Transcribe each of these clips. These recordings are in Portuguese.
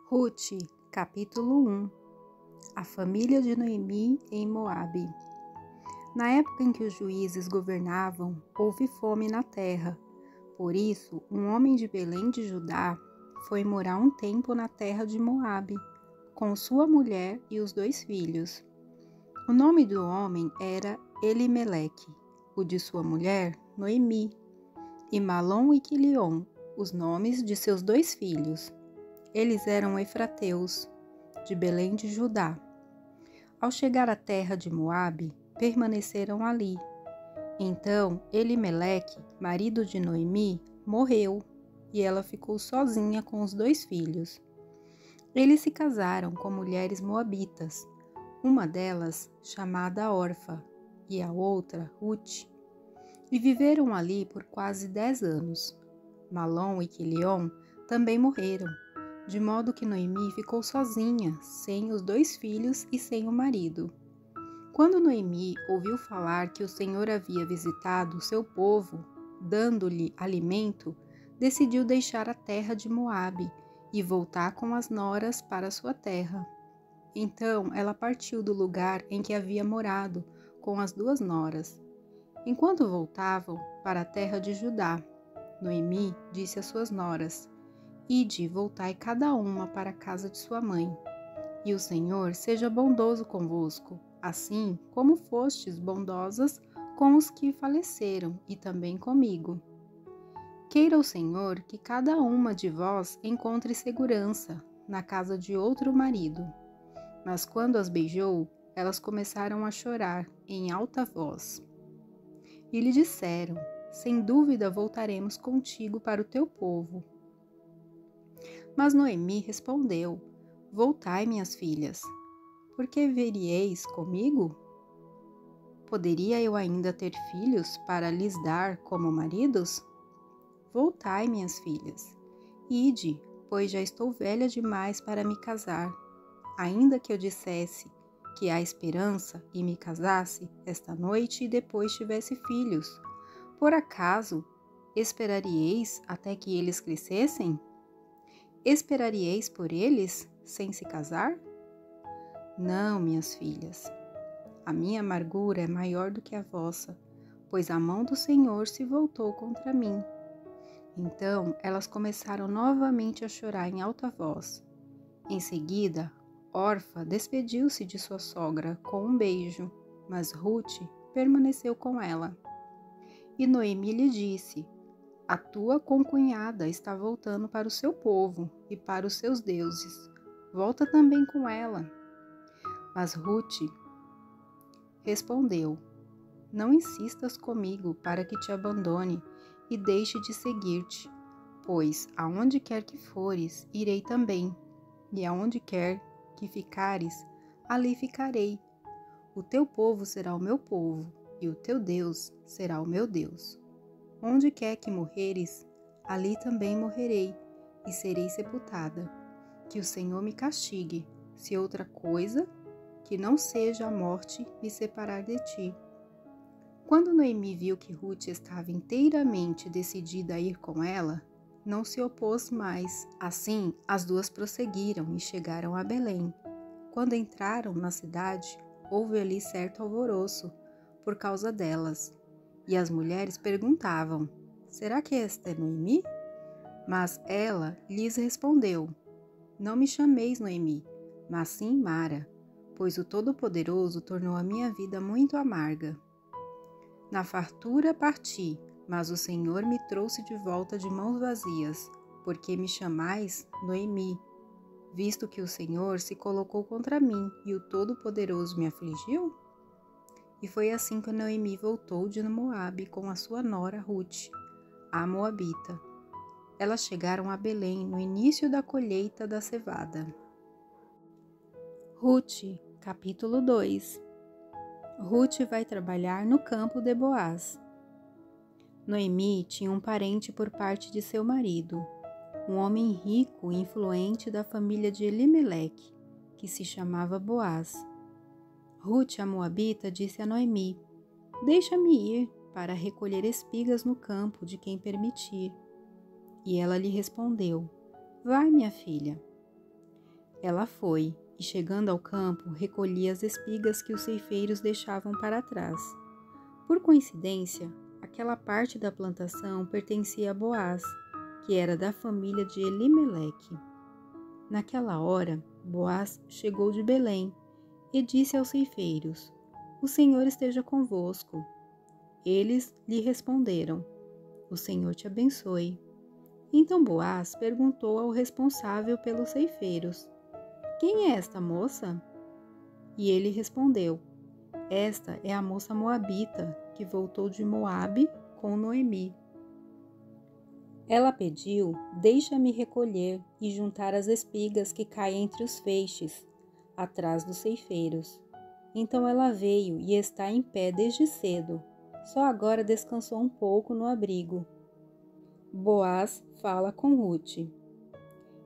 Rute, capítulo 1. A família de Noemi em Moabe. Na época em que os juízes governavam, houve fome na terra. Por isso, um homem de Belém de Judá foi morar um tempo na terra de Moabe, com sua mulher e os 2 filhos. O nome do homem era Elimeleque, o de sua mulher, Noemi, e Malom e Quilion, os nomes de seus 2 filhos. Eles eram efrateus, de Belém de Judá. Ao chegar à terra de Moabe, permaneceram ali. Então Elimeleque, marido de Noemi, morreu, e ela ficou sozinha com os 2 filhos. Eles se casaram com mulheres moabitas, uma delas chamada Orfa, e a outra Rute, e viveram ali por quase 10 anos. Malom e Quilion também morreram, de modo que Noemi ficou sozinha, sem os 2 filhos e sem o marido. Quando Noemi ouviu falar que o Senhor havia visitado o seu povo, dando-lhe alimento, decidiu deixar a terra de Moabe e voltar com as noras para sua terra. Então ela partiu do lugar em que havia morado com as 2 noras. Enquanto voltavam para a terra de Judá, Noemi disse às suas noras: Ide, voltai cada uma para a casa de sua mãe, e o Senhor seja bondoso convosco, assim como fostes bondosas com os que faleceram e também comigo. Queira o Senhor que cada uma de vós encontre segurança na casa de outro marido. Mas quando as beijou, elas começaram a chorar em alta voz. E lhe disseram: Sem dúvida voltaremos contigo para o teu povo. Mas Noemi respondeu: Voltai, minhas filhas, porque virieis comigo? Poderia eu ainda ter filhos para lhes dar como maridos? Voltai, minhas filhas, ide, pois já estou velha demais para me casar. Ainda que eu dissesse que há esperança e me casasse esta noite e depois tivesse filhos, por acaso esperarieis até que eles crescessem? Esperarieis por eles, sem se casar? Não, minhas filhas. A minha amargura é maior do que a vossa, pois a mão do Senhor se voltou contra mim. Então elas começaram novamente a chorar em alta voz. Em seguida, Orfa despediu-se de sua sogra com um beijo, mas Rute permaneceu com ela. E Noemi lhe disse: A tua concunhada está voltando para o seu povo e para os seus deuses. Volta também com ela. Mas Rute respondeu: Não insistas comigo para que te abandone e deixe de seguir-te, pois aonde quer que fores, irei também, e aonde quer que ficares, ali ficarei. O teu povo será o meu povo, e o teu Deus será o meu Deus. Onde quer que morreres, ali também morrerei, e serei sepultada. Que o Senhor me castigue, se outra coisa, que não seja a morte, me separar de ti. Quando Noemi viu que Rute estava inteiramente decidida a ir com ela, não se opôs mais. Assim, as 2 prosseguiram e chegaram a Belém. Quando entraram na cidade, houve ali certo alvoroço por causa delas. E as mulheres perguntavam: Será que esta é Noemi? Mas ela lhes respondeu: Não me chameis Noemi, mas sim Mara, pois o Todo-Poderoso tornou a minha vida muito amarga. Na fartura parti, mas o Senhor me trouxe de volta de mãos vazias, porque me chamais Noemi, visto que o Senhor se colocou contra mim e o Todo-Poderoso me afligiu? E foi assim que Noemi voltou de Moabe com a sua nora Rute, a moabita. Elas chegaram a Belém no início da colheita da cevada. Rute, capítulo 2. Rute vai trabalhar no campo de Boaz. Noemi tinha um parente por parte de seu marido, um homem rico e influente da família de Elimeleque, que se chamava Boaz. Rute, a moabita, disse a Noemi: Deixa-me ir para recolher espigas no campo de quem permitir. E ela lhe respondeu: Vai, minha filha. Ela foi, e chegando ao campo, recolhia as espigas que os ceifeiros deixavam para trás. Por coincidência, aquela parte da plantação pertencia a Boaz, que era da família de Elimeleque. Naquela hora, Boaz chegou de Belém e disse aos ceifeiros: "O Senhor esteja convosco." Eles lhe responderam: "O Senhor te abençoe." Então Boaz perguntou ao responsável pelos ceifeiros: "Quem é esta moça?" E ele respondeu: "Esta é a moça moabita que voltou de Moabe com Noemi. Ela pediu: deixa-me recolher e juntar as espigas que caem entre os feixes, atrás dos ceifeiros." Então ela veio e está em pé desde cedo. Só agora descansou um pouco no abrigo. Boaz fala com Rute.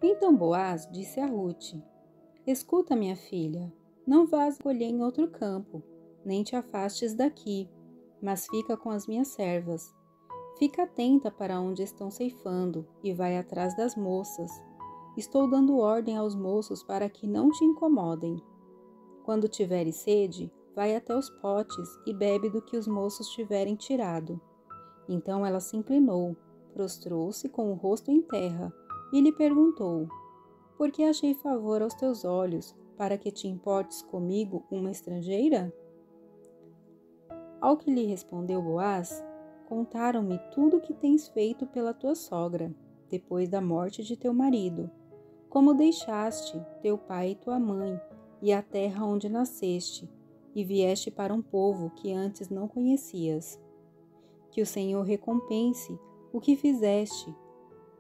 Então Boaz disse a Rute: "Escuta, minha filha, não vás colher em outro campo, nem te afastes daqui, mas fica com as minhas servas. Fica atenta para onde estão ceifando e vai atrás das moças. Estou dando ordem aos moços para que não te incomodem. Quando tiveres sede, vai até os potes e bebe do que os moços tiverem tirado." Então ela se inclinou, prostrou-se com o rosto em terra e lhe perguntou: "Por que achei favor aos teus olhos, para que te importes comigo, uma estrangeira?" Ao que lhe respondeu Boaz: "Contaram-me tudo o que tens feito pela tua sogra, depois da morte de teu marido, como deixaste teu pai e tua mãe, e a terra onde nasceste, e vieste para um povo que antes não conhecias. Que o Senhor recompense o que fizeste,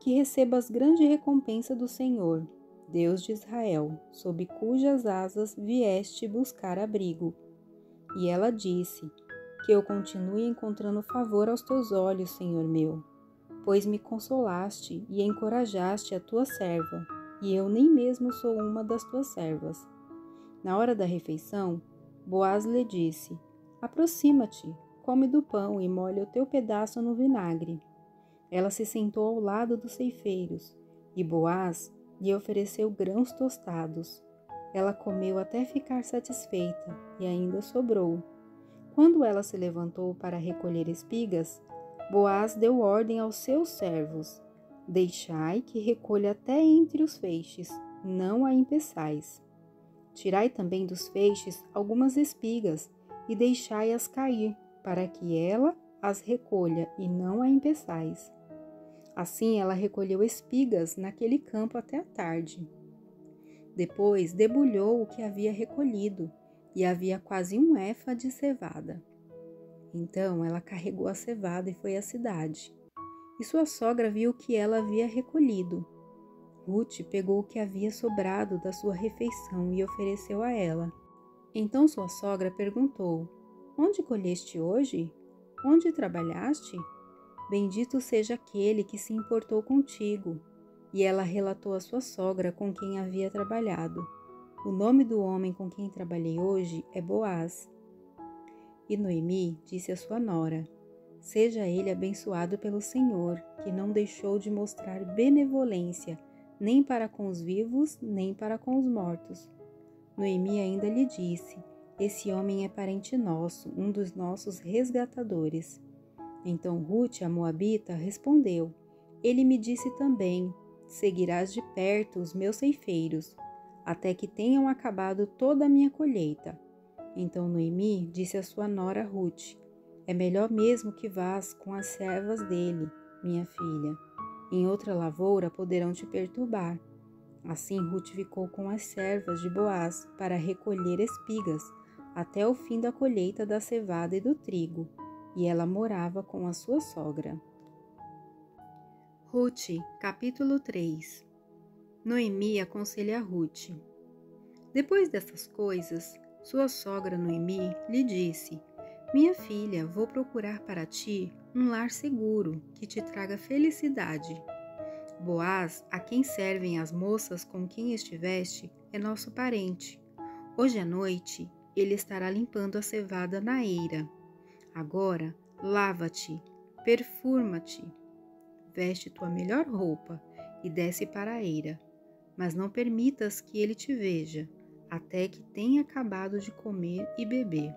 que recebas grande recompensa do Senhor, Deus de Israel, sob cujas asas vieste buscar abrigo." E ela disse: "Que eu continue encontrando favor aos teus olhos, Senhor meu, pois me consolaste e encorajaste a tua serva, e eu nem mesmo sou uma das tuas servas." Na hora da refeição, Boaz lhe disse: "Aproxima-te, come do pão e molha o teu pedaço no vinagre." Ela se sentou ao lado dos ceifeiros, e Boaz lhe ofereceu grãos tostados. Ela comeu até ficar satisfeita, e ainda sobrou. Quando ela se levantou para recolher espigas, Boaz deu ordem aos seus servos: "Deixai que recolha até entre os feixes, não a impeçais. Tirai também dos feixes algumas espigas e deixai-as cair, para que ela as recolha e não a impeçais." Assim ela recolheu espigas naquele campo até a tarde. Depois debulhou o que havia recolhido, e havia quase um efa de cevada. Então ela carregou a cevada e foi à cidade. E sua sogra viu o que ela havia recolhido. Rute pegou o que havia sobrado da sua refeição e ofereceu a ela. Então sua sogra perguntou: "Onde colheste hoje? Onde trabalhaste? Bendito seja aquele que se importou contigo." E ela relatou à sua sogra com quem havia trabalhado: "O nome do homem com quem trabalhei hoje é Boaz." E Noemi disse à sua nora: "Seja ele abençoado pelo Senhor, que não deixou de mostrar benevolência, nem para com os vivos, nem para com os mortos." Noemi ainda lhe disse: "Esse homem é parente nosso, um dos nossos resgatadores." Então Rute, a moabita, respondeu: "Ele me disse também: seguirás de perto os meus ceifeiros, até que tenham acabado toda a minha colheita." Então Noemi disse à sua nora Rute: "É melhor mesmo que vás com as servas dele, minha filha. Em outra lavoura poderão te perturbar." Assim Rute ficou com as servas de Boaz para recolher espigas até o fim da colheita da cevada e do trigo, e ela morava com a sua sogra. Rute, capítulo 3. Noemi aconselha Rute. Depois dessas coisas, sua sogra Noemi lhe disse: "Minha filha, vou procurar para ti um lar seguro, que te traga felicidade. Boaz, a quem servem as moças com quem estiveste, é nosso parente. Hoje à noite ele estará limpando a cevada na eira. Agora, lava-te, perfuma-te, veste tua melhor roupa e desce para a eira. mas não permitas que ele te veja, até que tenha acabado de comer e beber.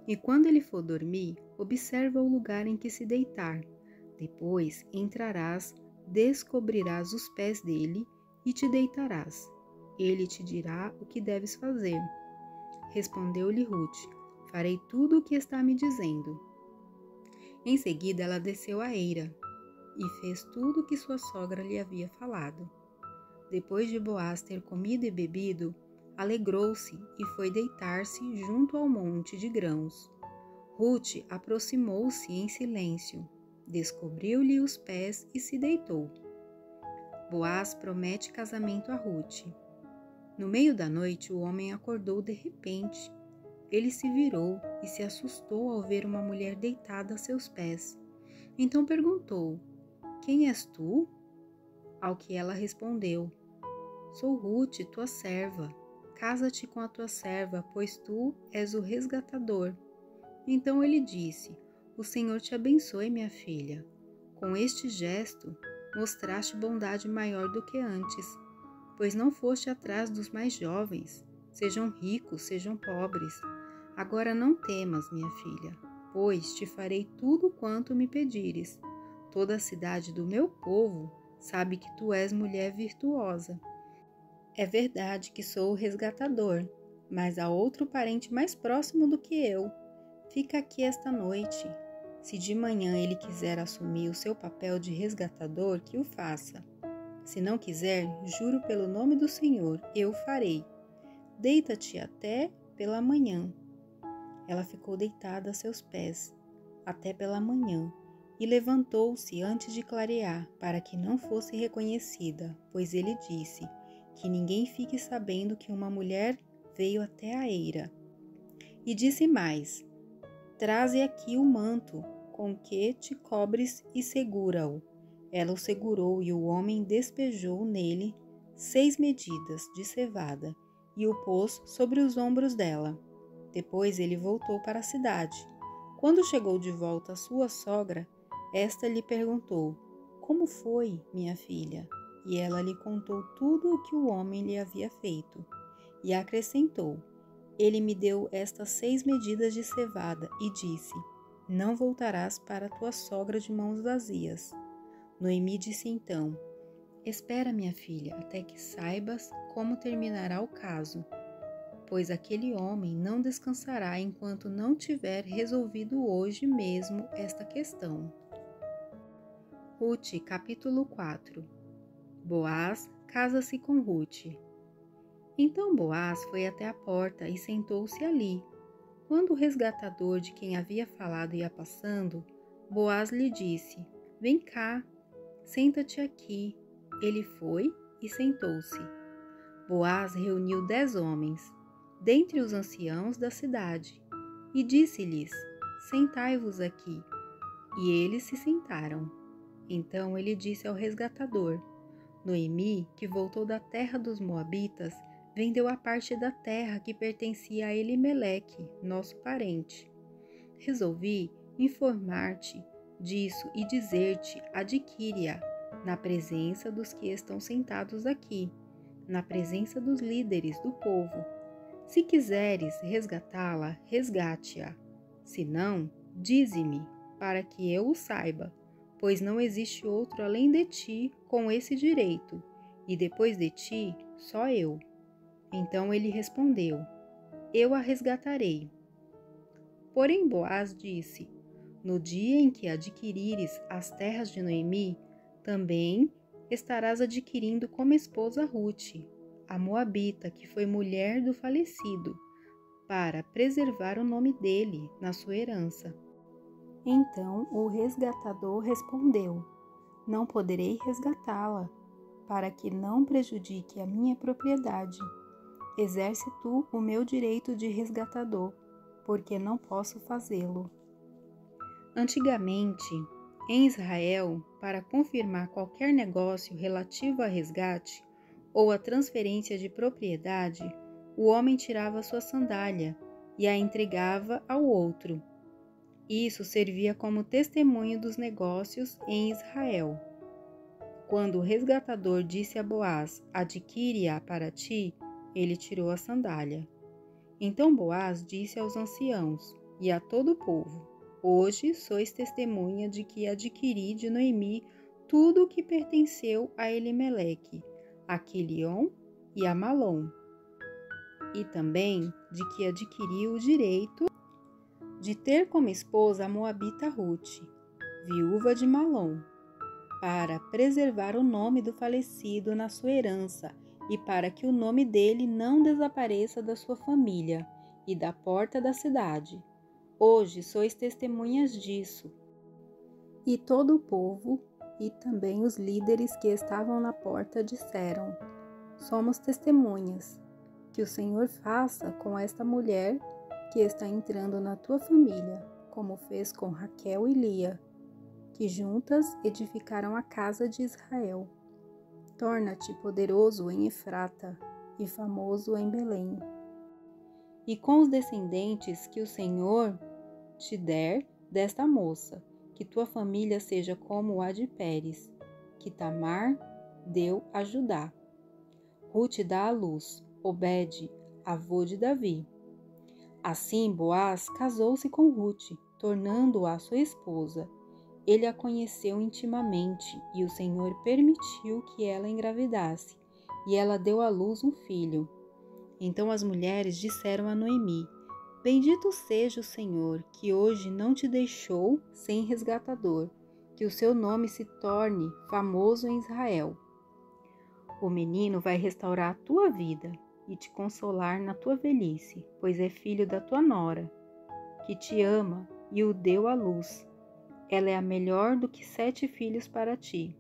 E quando ele for dormir, observa o lugar em que se deitar. Depois entrarás, descobrirás os pés dele e te deitarás. Ele te dirá o que deves fazer. Respondeu-lhe Ruth: farei tudo o que está me dizendo. Em seguida ela desceu à eira e fez tudo o que sua sogra lhe havia falado. Depois de Boaz ter comido e bebido, alegrou-se e foi deitar-se junto ao monte de grãos. Ruth aproximou-se em silêncio, descobriu-lhe os pés e se deitou. Boaz promete casamento a Ruth. No meio da noite, o homem acordou de repente. Ele se virou e se assustou ao ver uma mulher deitada a seus pés. Então perguntou: quem és tu? Ao que ela respondeu: sou Ruth, tua serva. Casa-te com a tua serva, pois tu és o resgatador. Então ele disse: o Senhor te abençoe, minha filha. Com este gesto, mostraste bondade maior do que antes, pois não foste atrás dos mais jovens, sejam ricos, sejam pobres. Agora não temas, minha filha, pois te farei tudo quanto me pedires. Toda a cidade do meu povo sabe que tu és mulher virtuosa. É verdade que sou o resgatador, mas há outro parente mais próximo do que eu. Fica aqui esta noite. Se de manhã ele quiser assumir o seu papel de resgatador, que o faça. Se não quiser, juro pelo nome do Senhor, eu farei. Deita-te até pela manhã. Ela ficou deitada a seus pés, até pela manhã, e levantou-se antes de clarear, para que não fosse reconhecida, pois ele disse: que ninguém fique sabendo que uma mulher veio até a eira. E disse mais: traze aqui o manto com que te cobres e segura-o. Ela o segurou e o homem despejou nele 6 medidas de cevada e o pôs sobre os ombros dela. Depois ele voltou para a cidade. Quando chegou de volta a sua sogra, esta lhe perguntou: como foi, minha filha? E ela lhe contou tudo o que o homem lhe havia feito. E acrescentou: ele me deu estas 6 medidas de cevada e disse: não voltarás para tua sogra de mãos vazias. Noemi disse então: espera, minha filha, até que saibas como terminará o caso, pois aquele homem não descansará enquanto não tiver resolvido hoje mesmo esta questão. Ruth, capítulo 4. Boaz casa-se com Ruth. Então Boaz foi até a porta e sentou-se ali. Quando o resgatador de quem havia falado ia passando, Boaz lhe disse: vem cá, senta-te aqui. Ele foi e sentou-se. Boaz reuniu 10 homens, dentre os anciãos da cidade, e disse-lhes: sentai-vos aqui. E eles se sentaram. Então ele disse ao resgatador: Noemi, que voltou da terra dos Moabitas, vendeu a parte da terra que pertencia a Elimeleque, nosso parente. Resolvi informar-te disso e dizer-te: adquire-a, na presença dos que estão sentados aqui, na presença dos líderes do povo. Se quiseres resgatá-la, resgate-a. Se não, dize-me, para que eu o saiba, pois não existe outro além de ti com esse direito, e depois de ti, só eu. Então ele respondeu: eu a resgatarei. Porém Boaz disse: no dia em que adquirires as terras de Noemi, também estarás adquirindo como esposa Ruth, a moabita, que foi mulher do falecido, para preservar o nome dele na sua herança. Então o resgatador respondeu: não poderei resgatá-la, para que não prejudique a minha propriedade. Exerce tu o meu direito de resgatador, porque não posso fazê-lo. Antigamente, em Israel, para confirmar qualquer negócio relativo a resgate ou a transferência de propriedade, o homem tirava sua sandália e a entregava ao outro. Isso servia como testemunho dos negócios em Israel. Quando o resgatador disse a Boaz: adquire-a para ti, ele tirou a sandália. Então Boaz disse aos anciãos e a todo o povo: hoje sois testemunha de que adquiri de Noemi tudo o que pertenceu a Elimeleque, a Quilion e a Malom, e também de que adquiri o direito de ter como esposa a moabita Rute, viúva de Malom, para preservar o nome do falecido na sua herança e para que o nome dele não desapareça da sua família e da porta da cidade. Hoje sois testemunhas disso. E todo o povo e também os líderes que estavam na porta disseram: somos testemunhas. Que o Senhor faça com esta mulher que está entrando na tua família, como fez com Raquel e Lia, que juntas edificaram a casa de Israel. Torna-te poderoso em Efrata e famoso em Belém. E com os descendentes que o Senhor te der desta moça, que tua família seja como a de Pérez, que Tamar deu a Judá. Rute dá à luz Obed, avô de Davi. Assim Boaz casou-se com Rute, tornando-a sua esposa. Ele a conheceu intimamente e o Senhor permitiu que ela engravidasse, e ela deu à luz um filho. Então as mulheres disseram a Noemi: bendito seja o Senhor, que hoje não te deixou sem resgatador, que o seu nome se torne famoso em Israel. O menino vai restaurar a tua vida e te consolar na tua velhice, pois é filho da tua nora, que te ama e o deu à luz. Ela é a melhor do que 7 filhos para ti.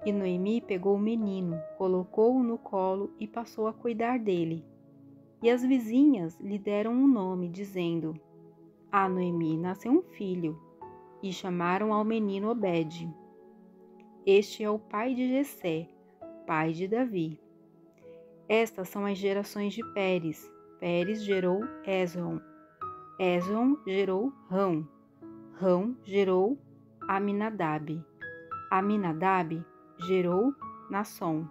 E Noemi pegou o menino, colocou-o no colo e passou a cuidar dele. E as vizinhas lhe deram um nome, dizendo: a Noemi nasceu um filho, e chamaram ao menino Obed. Este é o pai de Jessé, pai de Davi. Estas são as gerações de Pérez. Pérez gerou Hezron. Hezron gerou Rão. Rão gerou Aminadab. Aminadab gerou Nasson.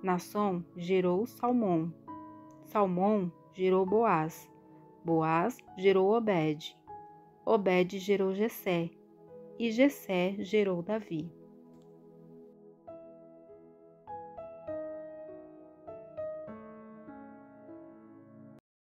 Nasson gerou Salmão. Salmão gerou Boaz. Boaz gerou Obed. Obed gerou Jessé. E Jessé gerou Davi.